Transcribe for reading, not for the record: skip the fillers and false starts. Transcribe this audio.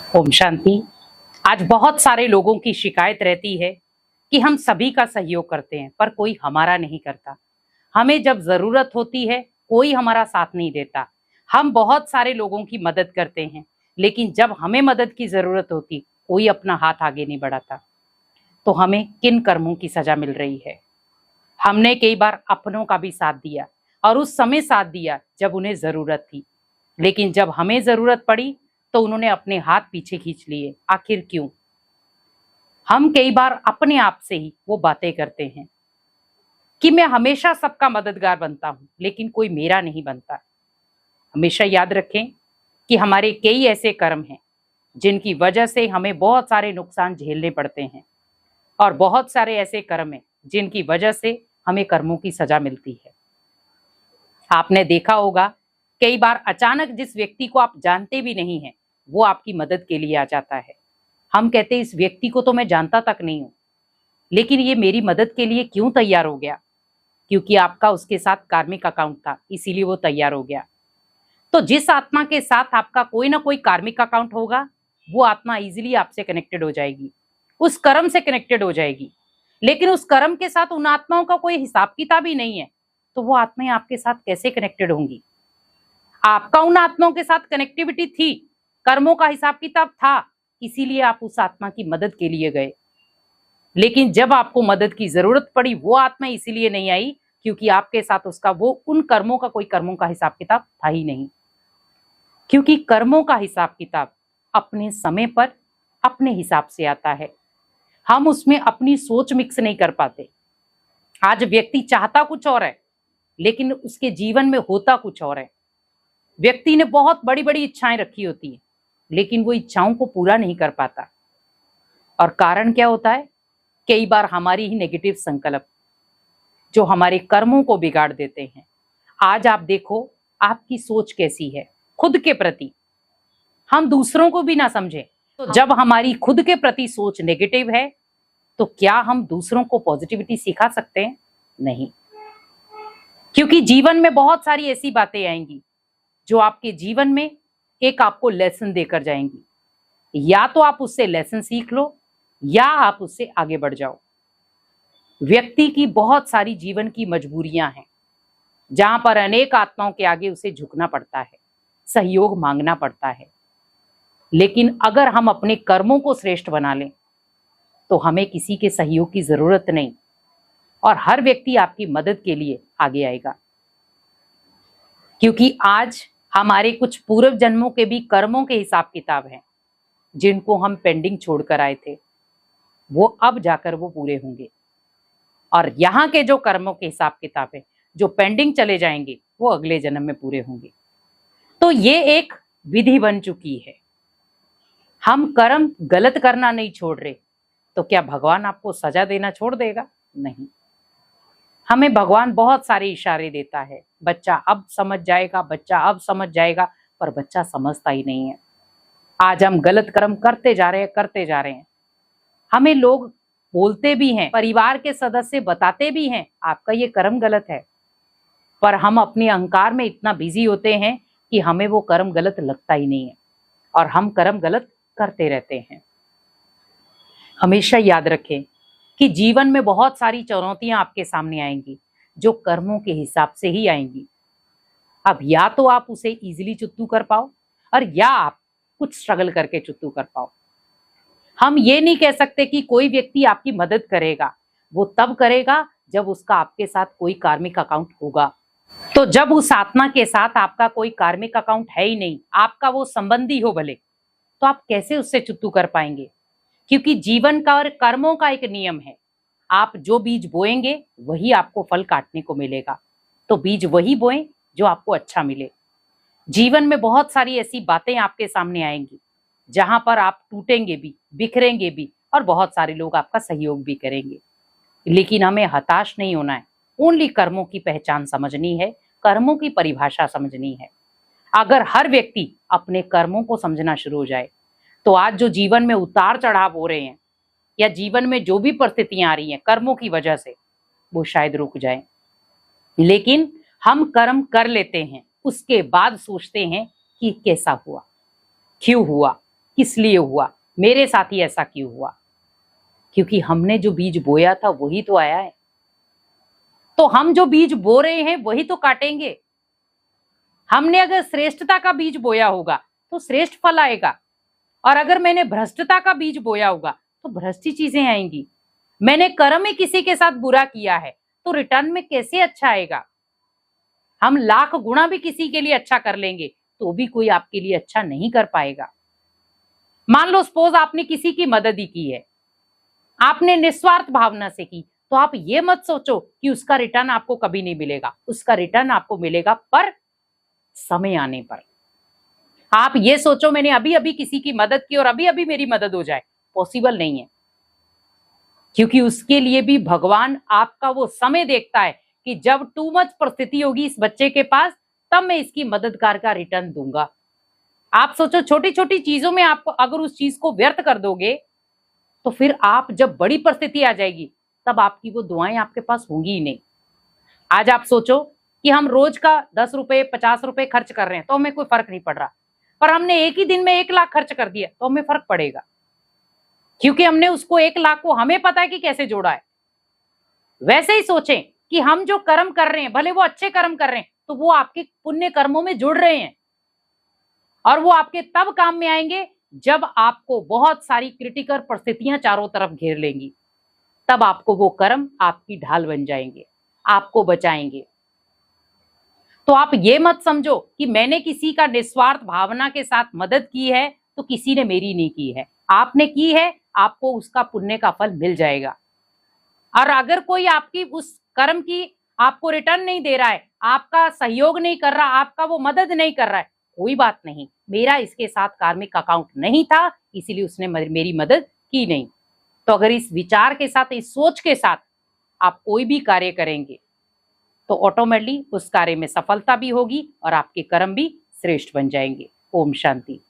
ओम शांति। आज बहुत सारे लोगों की शिकायत रहती है कि हम सभी का सहयोग करते हैं पर कोई हमारा नहीं करता। हमें जब जरूरत होती है कोई हमारा साथ नहीं देता। हम बहुत सारे लोगों की मदद करते हैं लेकिन जब हमें मदद की जरूरत होती कोई अपना हाथ आगे नहीं बढ़ाता। तो हमें किन कर्मों की सजा मिल रही है? हमने कई बार अपनों का भी साथ दिया और उस समय साथ दिया जब उन्हें जरूरत थी, लेकिन जब हमें जरूरत पड़ी तो उन्होंने अपने हाथ पीछे खींच लिए। आखिर क्यों? हम कई बार अपने आप से ही वो बातें करते हैं कि मैं हमेशा सबका मददगार बनता हूं लेकिन कोई मेरा नहीं बनता। हमेशा याद रखें कि हमारे कई ऐसे कर्म हैं जिनकी वजह से हमें बहुत सारे नुकसान झेलने पड़ते हैं और बहुत सारे ऐसे कर्म हैं जिनकी वजह से हमें कर्मों की सजा मिलती है। आपने देखा होगा कई बार अचानक जिस व्यक्ति को आप जानते भी नहीं हैं वो आपकी मदद के लिए आ जाता है। हम कहते हैं इस व्यक्ति को तो मैं जानता तक नहीं हूं लेकिन ये मेरी मदद के लिए क्यों तैयार हो गया? क्योंकि आपका उसके साथ कार्मिक अकाउंट था, इसीलिए वो तैयार हो गया। तो जिस आत्मा के साथ आपका कोई ना कोई कार्मिक अकाउंट होगा वो आत्मा इजीली आपसे कनेक्टेड हो जाएगी, उस कर्म से कनेक्टेड हो जाएगी। लेकिन उस कर्म के साथ उन आत्माओं का कोई हिसाब किताब ही नहीं है तो वो आत्माएं आपके साथ कैसे कनेक्टेड होंगी? आपका उन आत्माओं के साथ कनेक्टिविटी थी, कर्मों का हिसाब किताब था, इसीलिए आप उस आत्मा की मदद के लिए गए। लेकिन जब आपको मदद की जरूरत पड़ी वो आत्मा इसीलिए नहीं आई क्योंकि आपके साथ उसका वो उन कर्मों का कोई कर्मों का हिसाब किताब था ही नहीं। क्योंकि कर्मों का हिसाब किताब अपने समय पर अपने हिसाब से आता है, हम उसमें अपनी सोच मिक्स नहीं कर पाते। आज व्यक्ति चाहता कुछ और है लेकिन उसके जीवन में होता कुछ और है। व्यक्ति ने बहुत बड़ी बड़ी इच्छाएं रखी होती है लेकिन वो इच्छाओं को पूरा नहीं कर पाता। और कारण क्या होता है? कई बार हमारी ही नेगेटिव संकल्प जो हमारे कर्मों को बिगाड़ देते हैं। आज आप देखो आपकी सोच कैसी है खुद के प्रति, हम दूसरों को भी ना समझें। तो जब हमारी खुद के प्रति सोच नेगेटिव है तो क्या हम दूसरों को पॉजिटिविटी सिखा सकते हैं? नहीं। क्योंकि जीवन में बहुत सारी ऐसी बातें आएंगी जो आपके जीवन में एक आपको लेसन देकर जाएंगी। या तो आप उससे लेसन सीख लो या आप उससे आगे बढ़ जाओ। व्यक्ति की बहुत सारी जीवन की मजबूरियां हैं जहां पर अनेक आत्माओं के आगे उसे झुकना पड़ता है, सहयोग मांगना पड़ता है। लेकिन अगर हम अपने कर्मों को श्रेष्ठ बना लें तो हमें किसी के सहयोग की जरूरत नहीं और हर व्यक्ति आपकी मदद के लिए आगे आएगा। क्योंकि आज हमारे कुछ पूर्व जन्मों के भी कर्मों के हिसाब किताब हैं जिनको हम पेंडिंग छोड़कर आए थे, वो अब जाकर वो पूरे होंगे। और यहाँ के जो कर्मों के हिसाब किताब है जो पेंडिंग चले जाएंगे वो अगले जन्म में पूरे होंगे। तो ये एक विधि बन चुकी है। हम कर्म गलत करना नहीं छोड़ रहे तो क्या भगवान आपको सजा देना छोड़ देगा? नहीं। हमें भगवान बहुत सारे इशारे देता है, बच्चा अब समझ जाएगा, बच्चा अब समझ जाएगा, पर बच्चा समझता ही नहीं है। आज हम गलत कर्म करते जा रहे हैं। हमें लोग बोलते भी हैं, परिवार के सदस्य बताते भी हैं आपका ये कर्म गलत है, पर हम अपने अहंकार में इतना बिजी होते हैं कि हमें वो कर्म गलत लगता ही नहीं है और हम कर्म गलत करते रहते हैं। हमेशा याद रखें कि जीवन में बहुत सारी चुनौतियां आपके सामने आएंगी जो कर्मों के हिसाब से ही आएंगी। अब या तो आप उसे इजीली चुत्तू कर पाओ और या आप कुछ स्ट्रगल करके चुत्तू कर पाओ। हम ये नहीं कह सकते कि कोई व्यक्ति आपकी मदद करेगा, वो तब करेगा जब उसका आपके साथ कोई कार्मिक अकाउंट होगा। तो जब उस आत्मा के साथ आपका कोई कार्मिक अकाउंट है ही नहीं, आपका वो संबंधी हो भले, तो आप कैसे उससे चुत्तू कर पाएंगे? क्योंकि जीवन का और कर्मों का एक नियम है, आप जो बीज बोएंगे वही आपको फल काटने को मिलेगा। तो बीज वही बोएं जो आपको अच्छा मिले। जीवन में बहुत सारी ऐसी बातें आपके सामने आएंगी जहां पर आप टूटेंगे भी, बिखरेंगे भी और बहुत सारे लोग आपका सहयोग भी करेंगे। लेकिन हमें हताश नहीं होना है, ओनली कर्मों की पहचान समझनी है, कर्मों की परिभाषा समझनी है। अगर हर व्यक्ति अपने कर्मों को समझना शुरू हो जाए तो आज जो जीवन में उतार चढ़ाव हो रहे हैं या जीवन में जो भी परिस्थितियां आ रही हैं कर्मों की वजह से, वो शायद रुक जाए। लेकिन हम कर्म कर लेते हैं, उसके बाद सोचते हैं कि कैसा हुआ, क्यों हुआ, किस लिए हुआ, मेरे साथ ही ऐसा क्यों हुआ? क्योंकि हमने जो बीज बोया था वही तो आया है। तो हम जो बीज बो रहे हैं वही तो काटेंगे। हमने अगर श्रेष्ठता का बीज बोया होगा तो श्रेष्ठ फल आएगा, और अगर मैंने भ्रष्टता का बीज बोया होगा तो भ्रष्ट ही चीजें आएंगी। मैंने कर्म में किसी के साथ बुरा किया है तो रिटर्न में कैसे अच्छा आएगा? हम लाख गुना भी किसी के लिए अच्छा कर लेंगे तो भी कोई आपके लिए अच्छा नहीं कर पाएगा। मान लो सपोज आपने किसी की मदद ही की है, आपने निस्वार्थ भावना से की, तो आप ये मत सोचो कि उसका रिटर्न आपको कभी नहीं मिलेगा। उसका रिटर्न आपको मिलेगा, पर समय आने पर। आप ये सोचो मैंने अभी अभी किसी की मदद की और अभी अभी मेरी मदद हो जाए, पॉसिबल नहीं है। क्योंकि उसके लिए भी भगवान आपका वो समय देखता है कि जब टू मच परिस्थिति होगी इस बच्चे के पास, तब मैं इसकी मददगार का रिटर्न दूंगा। आप सोचो छोटी छोटी चीजों में आप अगर उस चीज को व्यर्थ कर दोगे तो फिर आप जब बड़ी परिस्थिति आ जाएगी तब आपकी वो दुआएं आपके पास होंगी ही नहीं। आज आप सोचो कि हम रोज का 10 रुपए 50 रुपए खर्च कर रहे हैं तो हमें कोई फर्क नहीं पड़ रहा, पर हमने एक ही दिन में 1 लाख खर्च कर दिया तो हमें फर्क पड़ेगा, क्योंकि हमने उसको 1 लाख को हमें पता है कि कैसे जोड़ा है। वैसे ही सोचें कि हम जो कर्म कर रहे हैं, भले वो अच्छे कर्म कर रहे हैं, तो वो आपके पुण्य कर्मों में जुड़ रहे हैं, और वो आपके तब काम में आएंगे जब आपको बहुत सारी क्रिटिकल परिस्थितियां चारों तरफ घेर लेंगी। तब आपको वो कर्म आपकी ढाल बन जाएंगे, आपको बचाएंगे। तो आप ये मत समझो कि मैंने किसी का निस्वार्थ भावना के साथ मदद की है तो किसी ने मेरी नहीं की है। आपने की है, आपको उसका पुण्य का फल मिल जाएगा। और अगर कोई आपकी उस कर्म की आपको रिटर्न नहीं दे रहा है, आपका सहयोग नहीं कर रहा, आपका वो मदद नहीं कर रहा है, कोई बात नहीं, मेरा इसके साथ कार्मिक अकाउंट नहीं था, इसीलिए उसने मेरी मदद की नहीं। तो अगर इस विचार के साथ, इस सोच के साथ आप कोई भी कार्य करेंगे तो ऑटोमेटिकली उस कार्य में सफलता भी होगी और आपके कर्म भी श्रेष्ठ बन जाएंगे। ओम शांति।